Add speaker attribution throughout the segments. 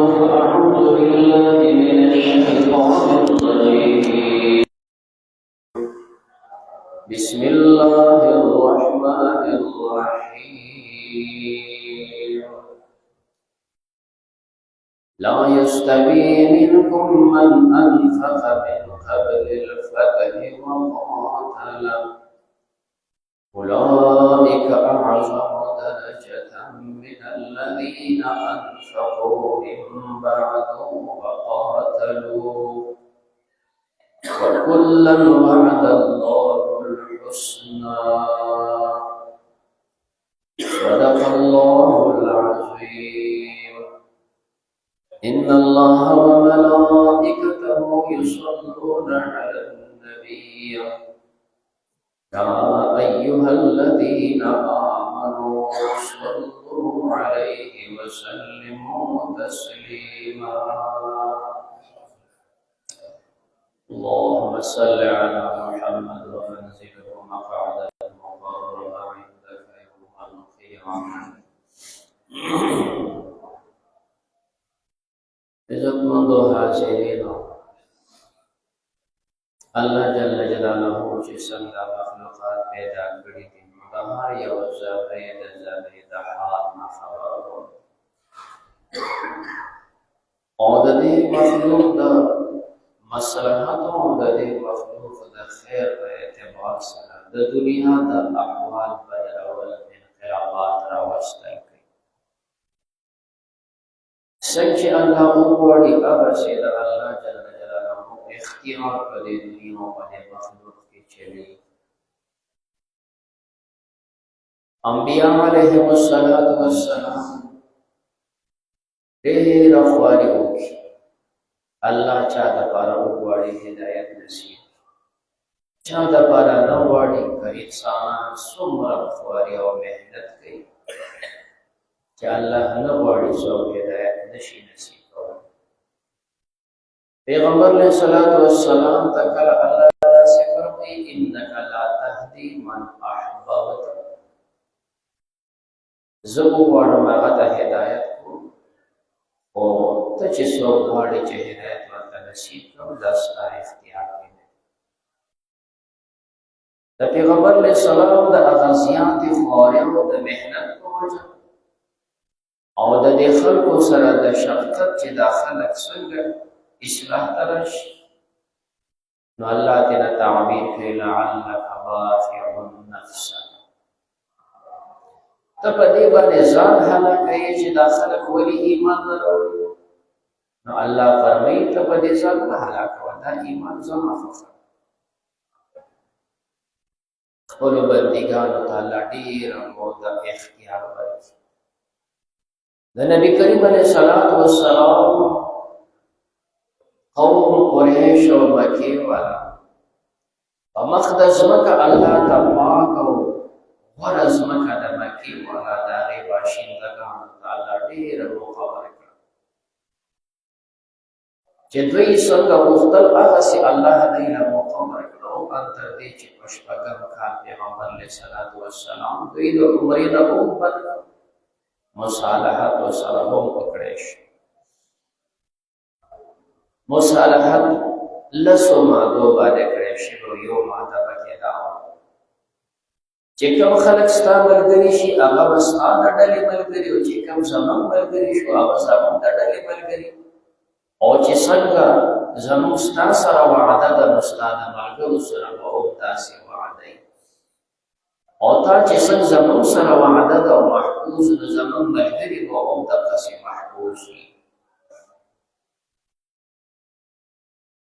Speaker 1: أعوذ بالله من الشيطان الرجيم بسم الله الرحمن الرحيم لا يستوي منكم من أنفق من قبل الفتح وقاتل أولئك أعظم درجة من الذين أنفقوا من بعد وقاتلوا وكلا وعد الله الحسنى صدق الله العظيم إن الله وملائكته يصلون على النبي يا أيها الذين آمنوا صلوا عليه وسلموا تسليما اللهم صل على محمد وأنزله مقعدا مقربا عندك يوم القيامة عزتمند حاضرین الله جل جلاله چې څنګه مخلوقات پیدا کړی دي د هر یو ذره د حال نه خبر او د دې مخلوق د مصلحت او د دې مخلوق د خیر په اعتبار سره د دنیا د احوال بدلول انقلابات راوستل کوي څنګه الله وغواړي هغه چې د الله جل جلاله اختیار په دې دنیا او په دې مخلوق کې چلی انبیاء علیهم السلام ډېر خواري وکړي الله چا د پاره وغواړي هدایت نصیب چا د پاره نه وغواړي که انسانان څومره خواري او مهنت کوي چې الله نه غواړي څوک هدایت نشي نصیب کوي پیغمبر علیہ الصلوۃ والسلام تکل الله داسې فرمایي انک لا تهدی من احببت زه غواړم هغه ته هدایت کوم او ته چې څوک غواړي چې هدایت ورته نصیب کړو دا ستا اختیار دی د پیغمبر علیہ السلام د اغازیات خواري او د مهنت په وجه او د دې خلکو سره د شفقت چې د خلک څنګه اصلاح ترشي نو الله تعالی تعبیر کوي لعلک باخع النفس ته په دې باندې ځان هلاکوي چې د خلک ولی ایمان نه لري نو الله فرمایي ته په دې ځان نه هلاکوه دا ایمان زما خفه خپل بندګانو تعالی ډیر او د اختیار ورکړي د نبی کریم علیہ الصلوۃ والسلام قوم قریش او مکی والا په مقدس مکه الله تبارک او ورز مکه د مکی والا د غي باشندگان تعالی ډیر مخابره کړ چې دوی څنګه مختل هغه سي الله دې له مخابره کړو ان تر دې چې پښپګم کال پیغمبر علیہ الصلوۃ والسلام دوی د عمرې د امت مصالحت و سره هم وکړی شي مصالحت لسو مادو باندې کړی شي یو ماده پکې دا چې کوم خلک ستا ملګري شي هغه به ستا د ډلې ملګري او چې کوم زموږ ملګري شو هغه زموږ د ډلې ملګري او چې څنګه زموږ ستا سره وعده ده نو ستا د ملګرو سره به هم داسې وعده او تا چې څنګه زموږ سره وعده ده او محفوظ د زموږ ملګري به هم دقسې محفوظ وي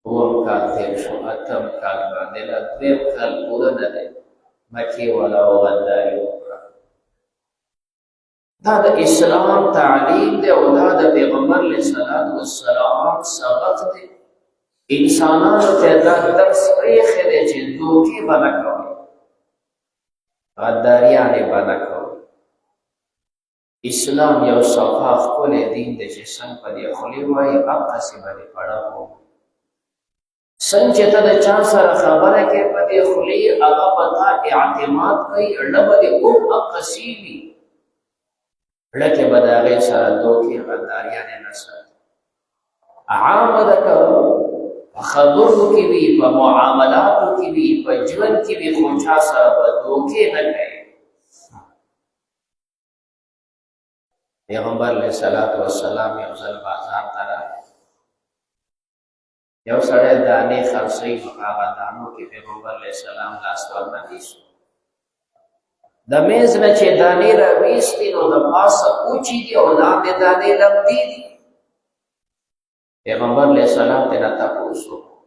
Speaker 1: اووم کال تېر شو اتم کال باندې لا درېیم کال پوره نه دی مکې والا غداري وکړه دا د اسلام تعلیم دی او دا د پیغمبر علیه الصلوۃ والسلام سبق دی انسانانو ته دا درس پرېښی دی چې دوکې به نه کوئ غداریانې به نه کوئ اسلام یو صفا ښکلی دین دی چې څنګه په دې خولې وایي هغسې به دې په ډکو څنګه چې ته د چا سره خبره کې په دې خولې هغه په تا اعتماد کوي اړه به دې هم هغسې وي اړه کې به د هغې سره دوکې غداریانې نه ساتي عام ده که په خبرو کې وي، په معاملاتو کې وي، په ژوند کې وي، خو چا سره به دوکې نه کوي. پیغمبر علیه الصلاة والسلام یو ځل بازار ته راغی، یو سړی دانې خرڅوي، نو هغه دانو کې پیغمبر علیه السلام لاس ورننیسو. د میز نه چې دانې راویستې نو د پاسه اوچې دي او لاندې دانې لمدې دي. پیغمبر علیه السلام ترې نه تپوس وکړو،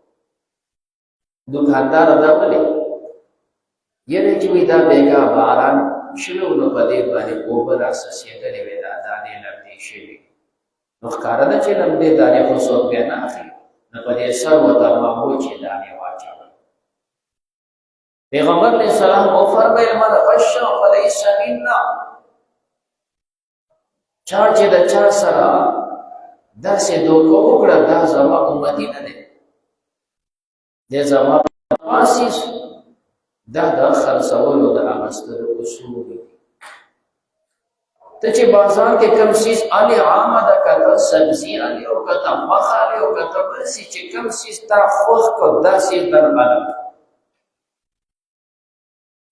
Speaker 1: دوکاندار دا ولې؟ یعنې چې وي دا بېګا باران شوی و نو په دې باندې اوبه راسسېدلې وې، دا دانې لمدې شوې. نو ښکاره ده چې لمدې دانې خو څوک بیا نه اخلي، نو په دې سر ورته مامو چې دانې واچول. پیغمبر علیه السلام وفرمیل من غش فلیس منا، چا چې د چا سره داسې دوکه وکړه دا زما امتي نه دی، دی زما پاسیس. دا د خرڅولو د اخیستلو اصول دي. ته چې بازار کې کوم څیز الې عامه ده، که ته سبزي الې او که ته غوښه الې او که ته بل څه چې کوم څیز تا خوښ کړ دا څیز درباله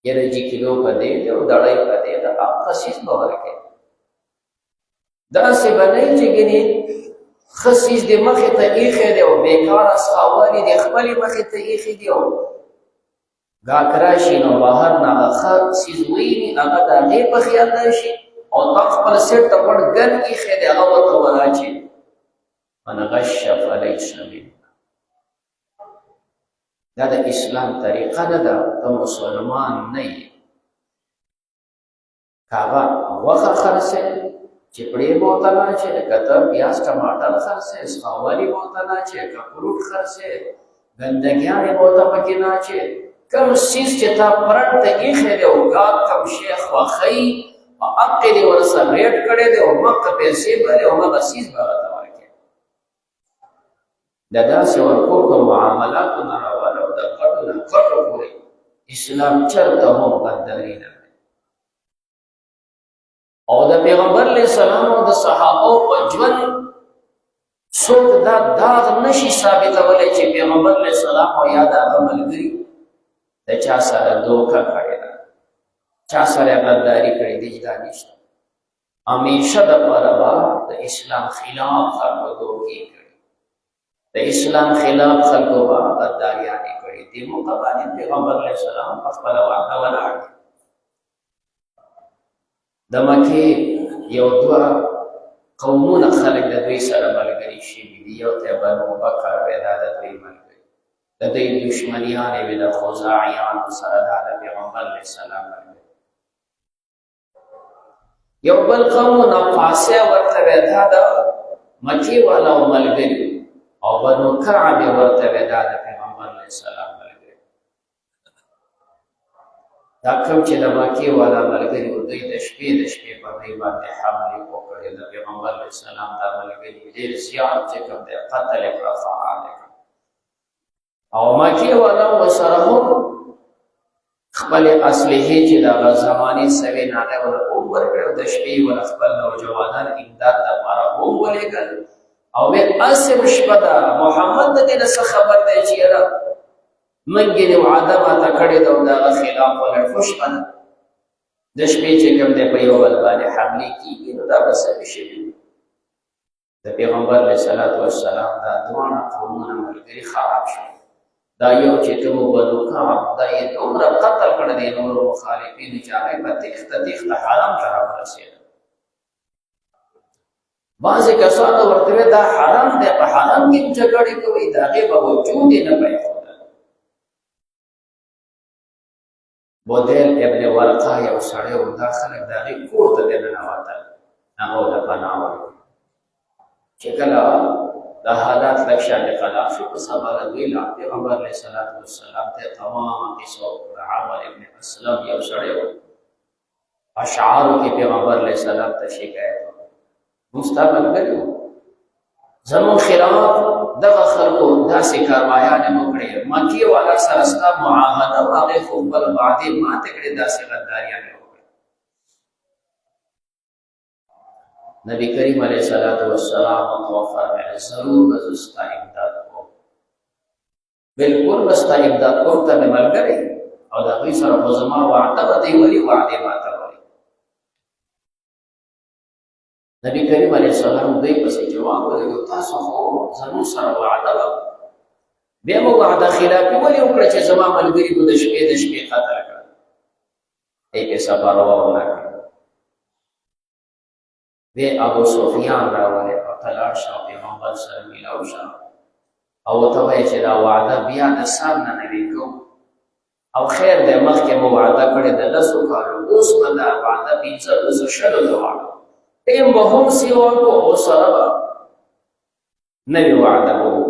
Speaker 1: یعنې چې کیلو په دې دی او دړۍ په دې ده، هغه څیز به ورکوي. داسې به نه وي چې ګنې ښه څیز دې مخې ته ایښی دی او بېکاره څښاوالي دې خپلې مخې ته ایښي دي، او ګاک راشي نو بهر نه هغه ښه څیز وویني، هغه د هغې په خیال راشي او تا خپل سیټ ته غوړ ګن ایښی دی هغه ورته وراچي. من غش فلیس منا، دا د اسلام طریقه نه ده. ته مسلمان نه یې، که هغه غوښه خرڅوې چپړې به ورته نه اچوې، که ته پیاز ټماټر خرڅوې څښاوالي به ورته نه اچوې، که فروټ خرڅوې ګندګیانې به ورته پکې نه اچوې. کوم څیز چې تا پرټ ته ایښی دی او ګاک کوم شی خوښوي او هغې دې ورسره ریټ کړی دی او مخکې پیسې به دی او هغه څیز به هغه ته ورکوې. د داسې ورکوړو معاملاتو نه راواله او د غټو نه غټو پورې اسلام چرته هم غداري نه کوي. او د پیغمبر علیه السلام او د صحابو په ژوند څوک دا داغ نشي ثابتولی چې پیغمبر علیه السلام او یا د هغه ملګري د چا سره دوکه کړې ده، چا سره غداري کړې دي، دا نشته. همیشه دپاره به د اسلام خلاف خلکو دوکې کړي، د اسلام خلاف خلکو به غداریانې کړي. دې موقع باندې پیغمبر علیه السلام په خپله واقع ولاړ دی. د مکې یو دوه قومونه خلک د دوی سره ملګري شوي دي. یو ته بنو بکر وی، دا د دوی ملګري، د دوی دشمنیانې وې د خزاعیانو سره، دا د پیغمبر علیه السلام ملګري. یو بل قوم نفاسه ورته وی، دا د مکې والاو ملګري، او بنو کعب ورته وی، دا د پیغمبر علیه السلام ملګري. دا کوم چې د مکې والا ملګري و، دوی د شپې په دوی باندې حملې وکړې. د پیغمبر علیه السلام دا ملګري ډېر زیات چې کوم دی قتل یې کړه، فعال یې کړه. او مکې والا ورسره هم خپلې اسلحې چې د هغه زمانې سوې ناغې ورله هم ورکړې او د شپې ورله خپل نوجوانان امداد لپاره هم ولېږل. او ویل هسې شپه ده، محمد د دې نه څه خبر دی چې یاره موږ یې وعده ماته کړې ده او د هغه خلاف ولاړ، خو شپه ده، د شپې چې کوم دی په یو بل باندې حملې کېږي، نو دا به څه شوي. د پیغمبر علیه الصلاة والسلام دا دواړه قومونه ملګري خراب شول. دا یو چې ته بنو کعب، دا یې دومره قتل کړه دی نورو مخالفینو چې هغې په تېښته حرام ته راورسېده. بعضې کسانو ورته ویل دا حرام دی، په حرام کې جګړې کوئ، د هغې به وجود یې نه پرېښودل. بودیل ابن ورقه یو سړی و، دا خلک د هغې کور ته دې ننوتل، هغه ورته پناه ورکړه. چې کله دا حالات لږ شانې خلاف شو، په سبا له دوی لاړ پیغمبر علیه الصلاة والسلام ته تمامه قصه وکړه. عامر ابن اسلم یو سړی و، اشعارو کې پیغمبر علیه السلام ته شکایت وکړه، موږ ستا ملګري وو، زموږ خلاف دغه خلکو داسې کاروایانې وکړې، مکې والا سره ستا معاهده وه، هغې خو خپله وعدې ماتې کړې، داسې غداریانې وکړې. نبی کریم علیہ الصلوۃ والسلام او فرمایله ضرور بزستا امداد کو بالکل بستا امداد کو ته ملګری او دا غي سره خو زما وعده به دی ولی وعده ماته ولی نبی کریم علیہ السلام دوی پسې جواب ورکړ تاسو خو زمو سره وعده بیا مو وعده خلاف ولی وکړه چې زما ملګری کو د شپې قتل کړ ای په سفر وونه وی ابو سفیان راوړل او تلاش او پیغمبر سره ملاو شو او ته وایي چې دا وعده بیا د سام نه وکړو او خیر د مخکې مو وعده کړې د لاسو کارو اوس په دا وعده پیڅه د شلو دوه تیم به هم سیوا کو او سره نوی وعده وو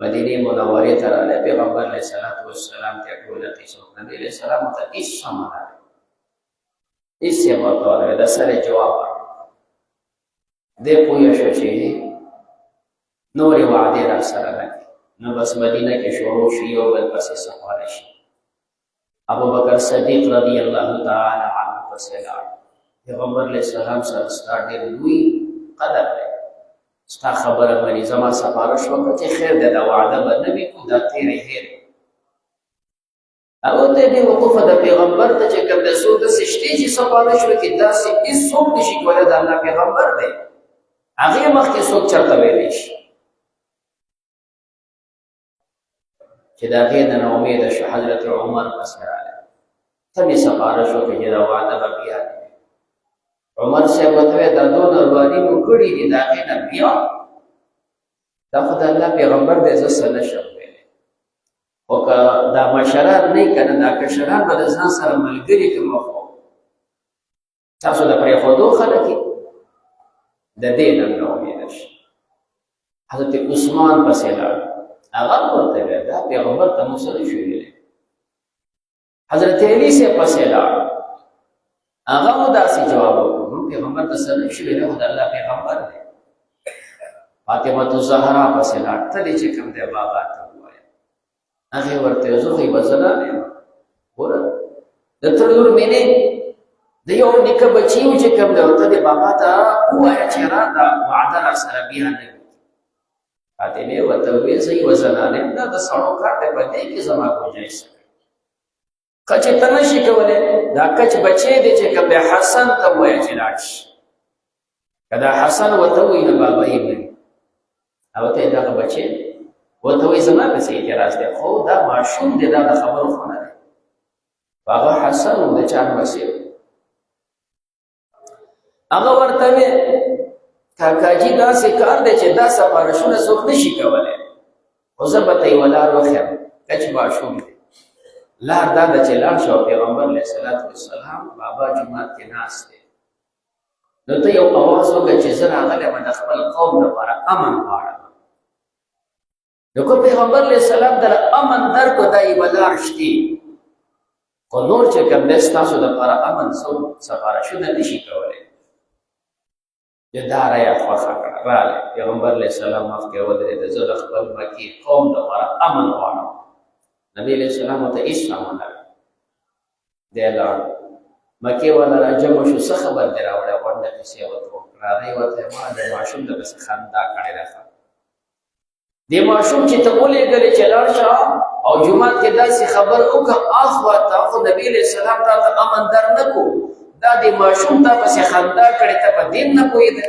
Speaker 1: مدینه منوره ته راغلی پیغمبر علیه الصلاۃ والسلام ته ټول قصه نبی علیه السلام ته هیڅ سمانه ایسه ورته د سره جواب دې پوه شو چې نورې وعده را سره نه نو بس مدینه کې شروع شي او بل پسې سفر شي ابو بکر صدیق رضی الله تعالی عنہ پسې لاړ پیغمبر علیه السلام سره ستاره لوی قدر دی ستا خبره باندې زما سفارش وکړه چې خیر د وعده به نبی کو دا تیرې هېر او ته دې وقوف د پیغمبر ته چې کوم د سود سشتي چې سفارش وکړي دا سې هیڅ څوک نشي کولای د الله پیغمبر دی هغه مخکې څوک چرته ویلی شي چې دا غیر نه امید شو حضرت عمر پس راغله ته می سفارش وکړي دا وعده به بیا عمر صاحب ته دا دوه نروانی مو کړی دي دا غیر نه بیا دا خدای الله پیغمبر دې زسه نشو او که دا مشران نه کنه دا کشران به ځان سره ملګری کوم خو تاسو د پرې خودو خلک د دې نه امید شي حضرت عثمان پسې لاړ هغه ورته دا پیغمبر ته مسله شوې حضرت علی سے پسې لاړ هغه مو داسې جواب ورکړ پیغمبر ته سره شوې له الله پیغمبر دی فاطمه الزهرا پسې لاړ ته دې چې کوم دی بابا ته هغه ورته زه خو وزنا نه ګور د تر نور مینه د یو نیکه بچیو چې کوم دی ورته بابا ته وایا چې را دا وعده سره بیا نه فاطمه ورته وی زه وزنا نه دا د سړو کار ته پدې کې زما کوجایس کچ ته نشي کوله دا کچ بچی دی چې کوم حسن ته وایا چې راش کدا حسن ورته وی نه بابا یې او ته دا بچی وته وي زما په څه اعتراض دی خو دا ماشوم دی دا خبرو خونه دی هغه حسن د چا مسیح هغه ورته کاکاجي دا څه کار دی چې دا سفارشونه څوک نشي کولای خو زه به ته یې ولار وښیم کچ ماشوم دی لار دا ده چې لاړ شو پیغمبر علیه الصلاۃ والسلام بابا جومات کې ناست دی نو ته یو اواز وکړه چې زه راغلی یم د خپل قوم لپاره امن غواړم نو کو پیغمبر علیہ السلام در امن در کو دای بلار شتي کو نور چې کوم د تاسو د لپاره امن سو سفارشونه نشي کولای جدار یا خوخه رااله پیغمبر علیہ السلام مخکې ودرې د زړه خپل مکی قوم د لپاره امن غواړم نبی علیہ السلام ته اسلام نه دی لاړ مکی ولا راجم شو څه خبر دراوړه ورنه کیسه وته راځي وته ما د ماشوم د بس خندا کړي راځه د ماشوم چې ته ولې غلې چلار شه او جمعه کې داسې خبر وکړه اخوا ته خو نبی له سلام ته امن در نه کو دا د ماشوم ته بس خندا کړي ته په دین نه پوهیده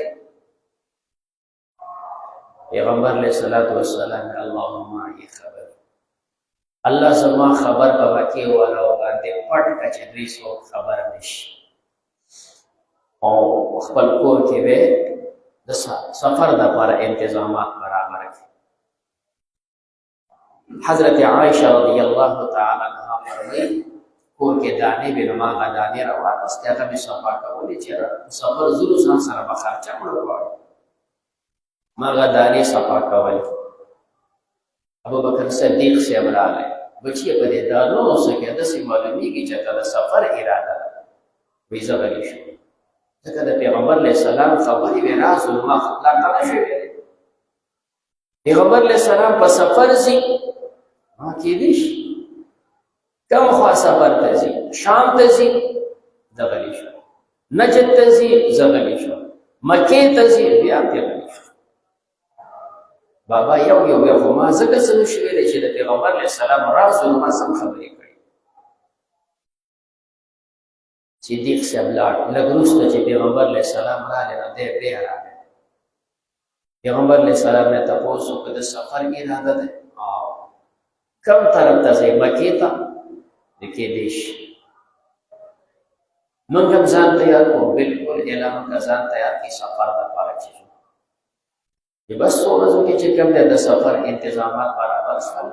Speaker 1: پیغمبر علیه الصلاۃ والسلام اللهم ای خبر الله زما خبر په واقع ولا باندې پټ کچې سو خبر نشي او خپل کور کې به د سفر د لپاره تنظیمات برابر کړي حضرت عائشہ رضی اللہ تعالی عنہ فرمایي کور کې دانه به ما غدانه را واپس ته به صفا کولې چې سفر زرو ځان سره بخارچا کړو ما غدانه صفا کولې ابو بکر صدیق سے امراله بچی په دې دانو سکه د سیمه معلومیږي چې دا سفر اراده وي زغلی شو ځکه د پیغمبر علیه السلام خبرې به راز ما خپل تا شوی پیغمبر علیه السلام په سفر سي ما کې دي کوم خوا سفر ته ځي شام ته ځي دغلی شو نجد ته ځي زه غلی شوم، مکې ته ځي بیا پې غلی شوم. بابا یو بیا خو ما ځکه څه نشو ویلی چې د پیغمبر علیه السلام راز و نو ما سم خبرې کړي. صدیق صاحب لاړ، لږ وروسته چې پیغمبر علیه السلام راغی نو دی بیا راغی. پیغمبر علیه السلام نه تپوس وکړ د سفر اراده ده؟ کوم طرف ته ځئ؟ مکې ته؟ د کېدی شي. موږ هم ځان تیار کړو، بلکل اعلان وکړه ځان تیار کړي سفر دپاره چې ځو. چې بس څو ورځو کې چې کوم دی د سفر انتظامات برابر شول.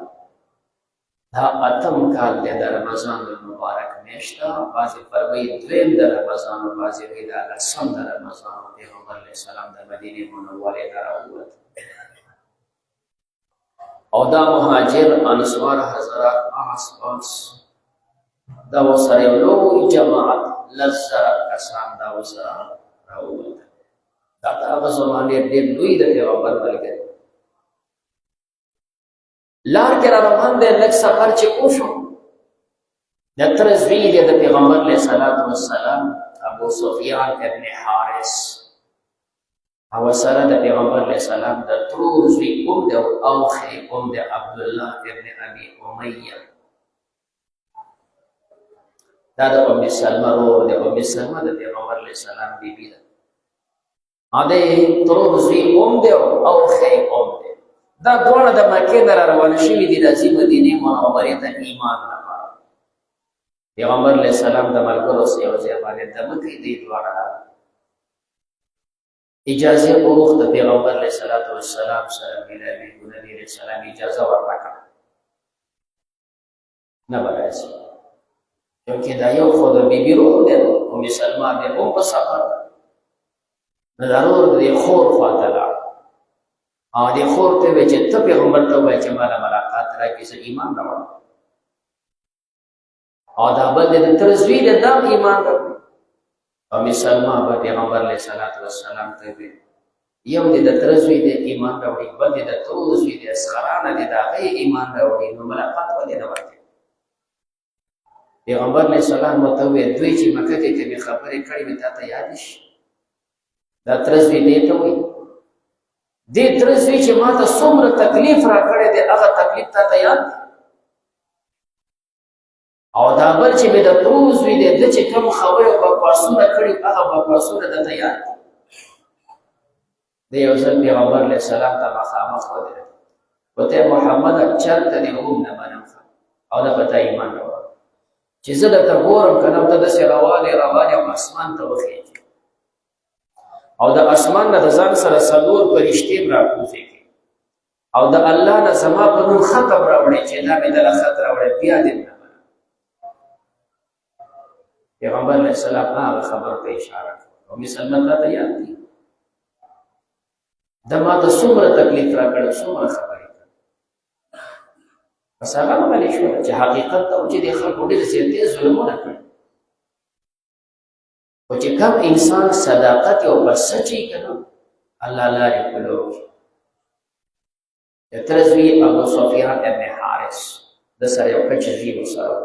Speaker 1: دا اتم کال دی د رمضان المبارک میاشت ده. بعضې فرمایي دویم د رمضان و بعضې وایي دا لسم د رمضان و. پیغمبر علیه السلام د مدینې منورې نه راووت او دا مهاجر انصار حضرات آس دا ورسره یو لوی جماعت 10,000 کسان دا ورسره راووتل. دا د هغه زمانې ډېر لوی د پیغمبر ملګري. لار کې را روان دی، لږ سفر چې وشو د تره زوی دی د پیغمبر علیه السلام ابو سفیان ابن حارث او سره د پیغمبر علیه السلام د ترور زوی کوم دی او خې کوم دی عبدالله ابن ابي امیه. دا د ام سلمه ورور دی. ام سلمه د پیغمبر علیه السلام بیبي ده. د ترور زوی کوم دی او خې کوم دی. دا دواړه د مکې نه را روان شوي دي راځي مدینې منورې ته ایمان لپاره. پیغمبر علیه السلام د ملګرو سره یو ځای باندې دمه کوي. دی دواړه اجازه وغوښته پیغمبر علیه السلام سره میلاوي. نبي علیه السلام اجازه ورنکړه نه به راځي، چونکې دا یو خو د بیبي روح دی. ام سلمه بیا هم په سفر ده نو ضرور د دې خور خواته لاړ او دې خور ته وایي چې ته پیغمبر ته وایي چې ماله ملاقات راکړي، زه ایمان راوړم. او دا بل د تره زوی دی دا ایمان راوړي. ام سلمه به پیغمبر علیه السلام ته وایي یو دی د تره زوی دی ایمان راوړي، بل دی د ترور زوی دی اصغرانه دی د هغه ایمان راوړي، نو ملاقات ولې نه ورکوي؟ پیغمبر علیه السلام ورته وویل دوی چې مکه کې کومې خبرې کړې وې تا ته یاد شي؟ دا تره زوی دې ته وایي دې تره زوی چې ما ته څومره تکلیف را کړی دی هغه تکلیف تا ته یاد دی؟ او دا بل چې مې د ترور زوی دی ده چې کوم خبرې او بکواسونه کړي هغه بکواسونه درته یاد دي؟ د یو ځل پیغمبر علیه السلام ته مخامخ ودرېد، ورته محمده چېرته دې هم نه منم او نه به تا ایمان راوړم چې زه درته ګورم که نه ته داسې روانې او اسمان ته وخېږي او د اسمان نه د ځان سره 4 فرشتې راکوزېږي او د الله نه زما په نوم خط راوړې چې دا مې دله خط راوړی بیا دې نه منم. پیغمبر علیه السلام هغه خبر ته اشاره کړه. ام سلمه تا ته یاد دي؟ د ما ته څومره تکلیف را کړی، څومره خبرې کړې. بس هغه غلی شوله چې حقیقت ته و چې دې خلکو ډېر زیاتې ظلمونه کړي. خو چې کوم انسان صداقت او په سچ یې که نه الله لارې پلو کړي. د تره زوی ابو سفیان ابن حارث د سره یو کچ زوی ورسره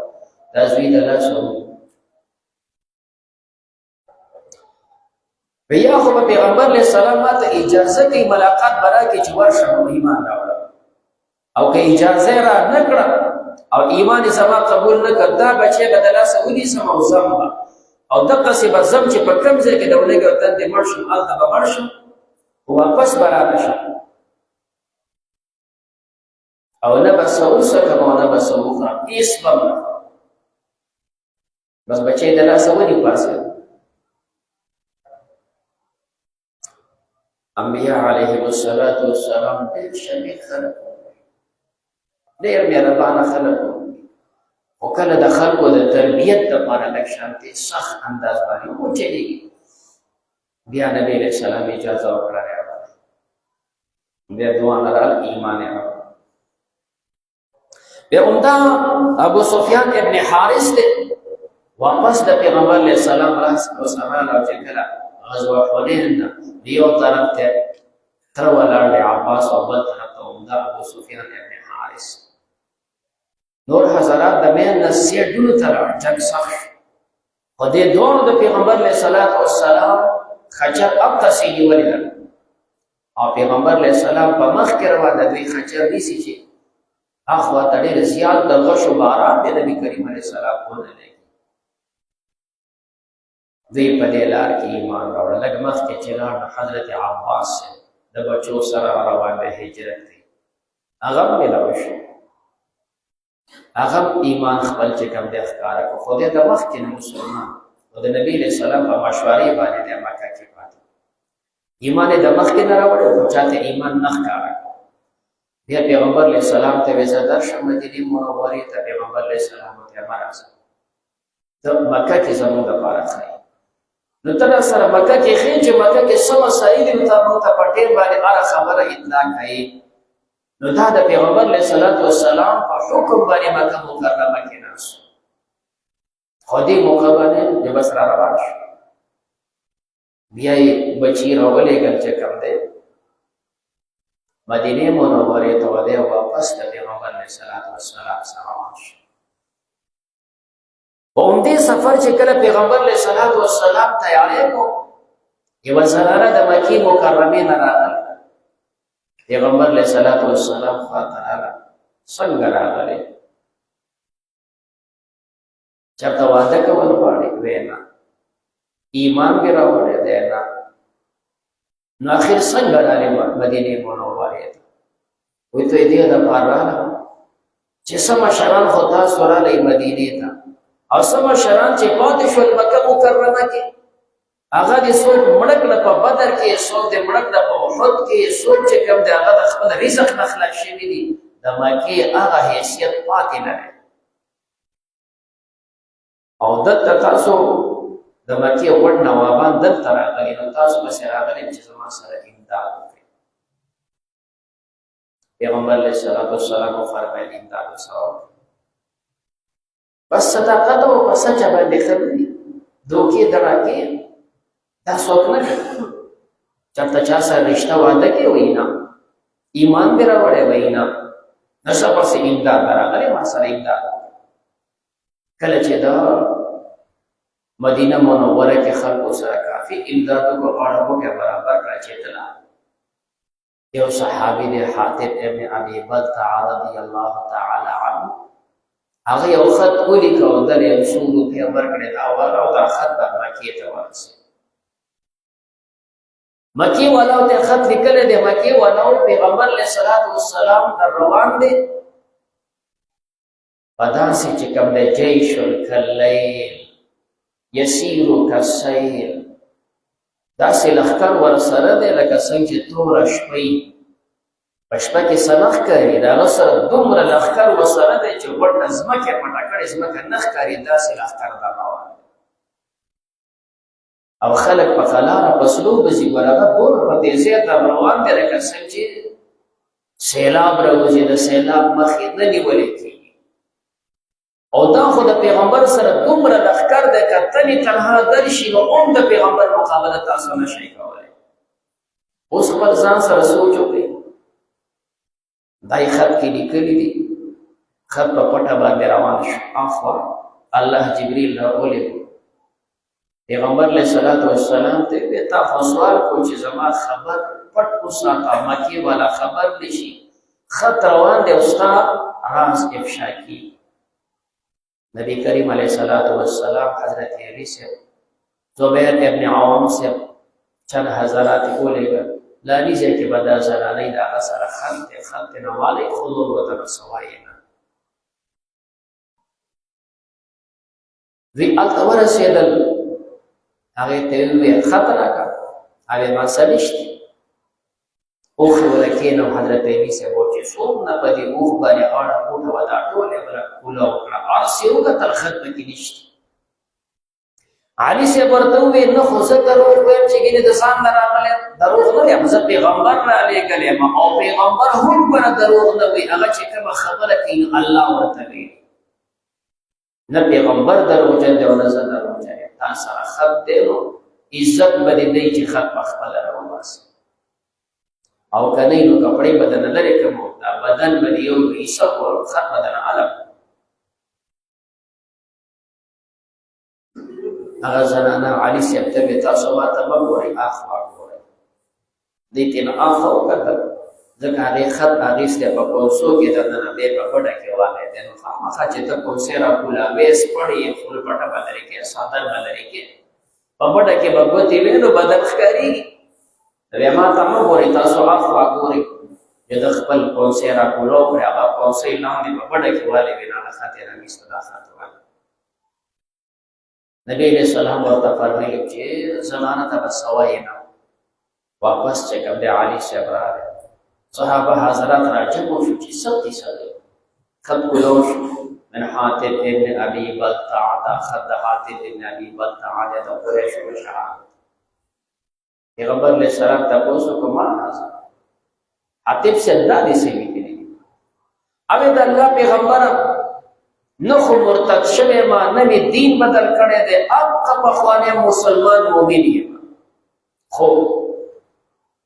Speaker 1: دا زوی د لاسو بیا خو به پیغمبر علیه السلام ما ته اجازه کوي ملاقات به راکړي چې ورشم او ایمان راوړم، او که اجازه یې را نه کړه او ایمان یې زما قبول نه کړ دا بچی به د لاسه ونیسم او ځم به او دقسې به ځم چې په کوم ځای کې د ولږې او تندې مړ شم هلته به مړ شم واپس به را نه شم او نه به څه وڅښم او نه به څه وخورم، هېڅ به م نه خورم. بس بچی د لاسه ونې پاڅېد. انبیاء علیهم السلام ډېر شفیق خلک وو، ډېر مهربانه خلک وو، خو کله د خلکو د تربیت دپاره لږ شانتې سخت انداز باندې وچلېږي. بیا نبي علیه السلام اجازه وکړه راوړه، بیا دعا نه راغله ایمان یې راوړه. بیا همدا ابو سفیان ابن حارث دی واپس د پیغمبر علیه السلام راس او سهال او چې کله غزوه حنین ده یو طرف ته تر ولاړ دی عباس او بل طرف ته همدا ابو سفیان ابن حارث. نور حضرات د مین نه سیټونو ته لاړ، جنګ سخت خو خو دې دوه د پیغمبر علیه الصلاۃ والسلام خچر اب تاسې نیولې او پیغمبر علیه السلام په مخ کې روان دی خچر نیسی چې اخوا ته ډېر زیات د غشو باران دی نبی کریم علیه السلام ونه لګي دوی په دې لار کې ایمان راوړل لږ مخکې چې لاړ حضرت عباس د بچو سره روان دی هجرت دی هغه ملاو شو هغه ایمان خپل چې کوم دی ښکاره کړو خو دې د مخکې نه مسلمان او د نبی علیه السلام په مشورې باندې د مکه کې پاتې ایمان د مخکې نه راوړل خو چاته ایمان نه ښکاره بیا پیغمبر علیه السلام ته ویزه درشم مدینې منورې ته پیغمبر علیه السلام ته مه راځه ته مکه کې زموږ دپاره ښایي نو ته سره مکه کې ښې چې مکه کې څه مسایل دي نو ته موږ ته په ټیم باندې هره خبره اطلاع کوي نو دا د پیغمبر علیه الصلاۃ والسلام په حکم باندې مکه مکرمه کې ناست خو دې موقع باندې د بس را روان شو بیا یې بچي راولېږل چې کوم دی مدینې منورې ته ودی واپس د پیغمبر علیه الصلاۃ والسلام سره روان شو په همدې سفر چې کله پیغمبر علیه الصلاۃ والسلام تیاری کو یوه زنانه د مکې مکرمې نه راغله پیغمبر علیه الصلاۃ والسلام خواته راغله څنګه راغلې چېرته واده کول غواړې ویې نه ایمان دې راوړی دی نه نو اخر څنګه رالې مدینې منورې ته وایي ته دې دپاره راغله چې څه مشران خو تاسو راغلئ مدینې ته او څه مشران چې پاتې شول مکه مکرمه کې هغه دې څوک مړه کړه په بدر کې څوک دې مړه کړه په احد کې څوک چې کوم دی هغه د خپل رزق نه خلاص شوي دي د مکې هغه حیثیت پاتې نه دی او دلته تاسو د مکې غټ نوابان دلته راغلي نو تاسو پسې راغلي چې زما سره امداد وکړئ پیغمبر علیه الصلاۃ والسلام فرمایل امداد ورسره بس صداقت او په سچه باندې خبرې دوکې دراکې دا څوک نه کوي چېرته چا سره رشته واده کې وایي نه ایمان دې راوړی وایي نه نشه پسې امداد ته راغلی ما سره امداد کله چې دا مدینه منوره کې خلکو سره کافي امداد کو غاړه وکړه برابر کړه چې تله یو صحابي دی حاتب ابن ابي بلتع رضی الله تعالی عنه هغه یو خط ولیکه او دلې یو څو روپۍ ورکړې دا او دا خط به مکې ته ورسېد مکې والاو ته خط لیکلی دی مکې والاو پیغمبر علیه الصلاۃ والسلام در روان دی په داسې چې کوم دی جیش کاللیل یسیرو کالسیل داسې لښکر ورسره دی لکه څنګه چې توره شپه په شپه کې څه نه ښکاري د هغه سره دومره لښکر ورسره دی چې غوټه ځمکه یې پټه کړې ځمکه نه ښکاري داسې لښکر در روان او خلک په قلاره په سلو بځي ګوره هغه دونه په تیزۍ در روان دی لکه څنګه چې سیلاب راوځي د سیلاب مخې نه نیولی کېږي او دا خو د پیغمبر سره دومره لښکر دی که تنې تنها درشي نو هم د پیغمبر مقابله تاسو نه شئ کولی اوس خپل ځان سره سوچ وکړئ دای خط کې لیکلي دي خط په پټه باندې روان شو اخوا الله جبريل راولېږه پیغمبر علیه الصلاۃ والسلام ته ویې تا خو سوال کو چې زما خبر پټ وساته مکې والا خبر نشي خط روان دی او ستا راز افشا کړي نبی کریم علیه الصلاۃ والسلام حضرت علی سے زبیر ابن عوام سے چند حضرات ولیږل لانی ځای کې به دا زنانۍ د هغه سره خط نه والی حضور ورته رسوایې نه دوی هلته ورسېدل هغې ته یې وویل خط راکړه هغې ما څه نشته اوښې ونه کېنو حضرت علی صاحب چې څومره په دې اوښ باندې غاړه غوټه وه دا ټولې کوله وکړه هر څه یې وکتل خط پکې نشته علي صاحب ورته وویل نه خو زه دروغ وایم چې ګینې د ځان نه راغلی یم دروغ نه یم زه پیغمبر رالېږلی یم او پیغمبر هم بره دروغ نه وایي هغه چې کومه خبره کوي نو الله ورته وایي نه پیغمبر دروغجن دی او نه زه دروغجن یم تا سره خط دی نو عزت به دې دی چې خط په خپله راوباسي او که نه نو کپړې به دنه لرې کړم دا بدن به دې یو حصه کړو خط به دنه الګ هغه زنانه علي صاحب ته تاسو ما ته وګورئ اخوا ګورئ دې ته نه اخوا وکړه ځکه هغه خط اغېسته په کوڅو کې دننه به په پټه کې واله ده نو خامخا چې ته کوڅه را کولا وېس پړې خپل پټه بدل کې ساده بدل کې په پټه کې بغوتی وینو بدل ښکاری رما ته وګورئ تاسو اخوا ګورئ د خپل کوڅه را کولو پر هغه کوڅه لاندې په پټه کې واله وینا خاطر نه صداقت واله نبی علیہ السلام ورته فرمایي چې زمانه ته بسوای نه واپس چې کوم د علی صاحب راغی صحابه حضرات راجب شو چې سب دي سره خط کولوش من حاتب ابن ابي بلتعه خط حاتب ابن ابي بلتعه د قریش مشعر پیغمبر علیہ السلام تاسو کومه حاضر حاتب سدا دي سي ویلي اوی د الله پیغمبر نو خو مرتد شوه ما نبی دین بدل کړي دي اب په خوانه مسلمان مؤمن یم خو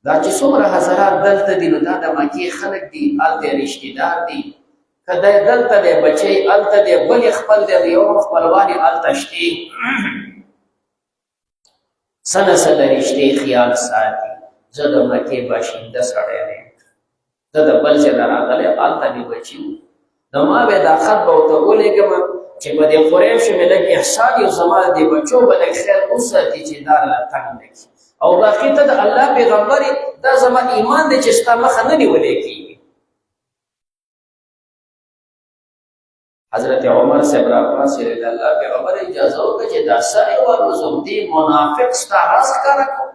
Speaker 1: دا چې څومره حضرات دلته دي نو دا د مکی خلک دي الته رشتہ دار دي کله دلته د بچي الته د بل خپل د یو خپلواني الته شتي سنه سره رشتہ خیال ساتي زه د مکی باشنده سره نه زه د بل ځای راغلی الته دی بچي نو ما به دا خط به ورته ولېږم چې په دې قریش مې لږ احسان یو زما د بچو به لږ خیر وساتي چې دا له تنګ نه کړي او باقي ته د الله پیغمبر دا زما ایمان دی چې ستا مخه نه نیولې کېږي حضرت عمر صاحب راپاسې د الله پیغمبر اجازه وکړه چې دا سړی والوزم دې منافق ستا راز ښکاره کړو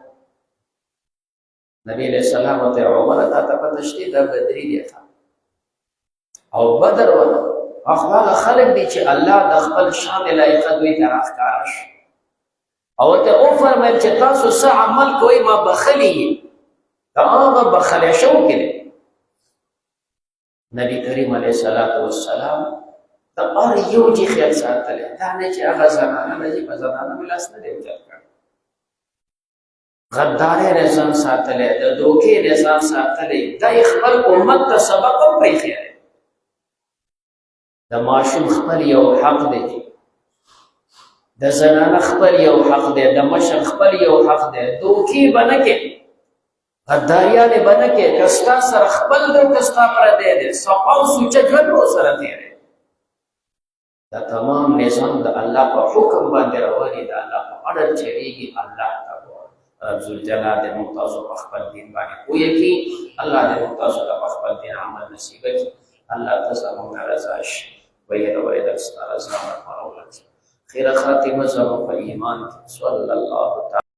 Speaker 1: نبی علیہ السلام ورته عمر تا ته پته شته دا بدري دی او بدر ولا اخوال خلق دي چې الله د خپل شان لایق دوی ته راښکاره شي او ته او فرمایل چې تاسو څه عمل کوئ ما بخلی دا هغه بخلی شو کړي نبی کریم علیه الصلاۃ والسلام دا اور یو چې خیال ساتل دا نه چې هغه زنانه نه چې په زنانه ملاس نه دی وځل غداري نظام ساتل د دوکې نظام ساتل دا خپل امت ته سبق هم پېښه د ماشوم خپل یو حق دی د زنانه خپل یو حق دی د مشر خپل یو حق دی دوکې بنکه غداریانه بنکه کستا سره خپل د کستا پر دی دي صفاو سوچ ژوند سره دی دا تمام نظام د الله په حکم باندې راوړي د الله په اړه چریږي الله تعالی رب ذوالجلال د ممتاز په خپل دین باندې کوی کی الله د ممتاز په خپل دین عمل نصیب کړي الله تاسو رضا شي ويا ويا استاذ زمان خير خاتمه زمان په ایمان صلی الله تعالی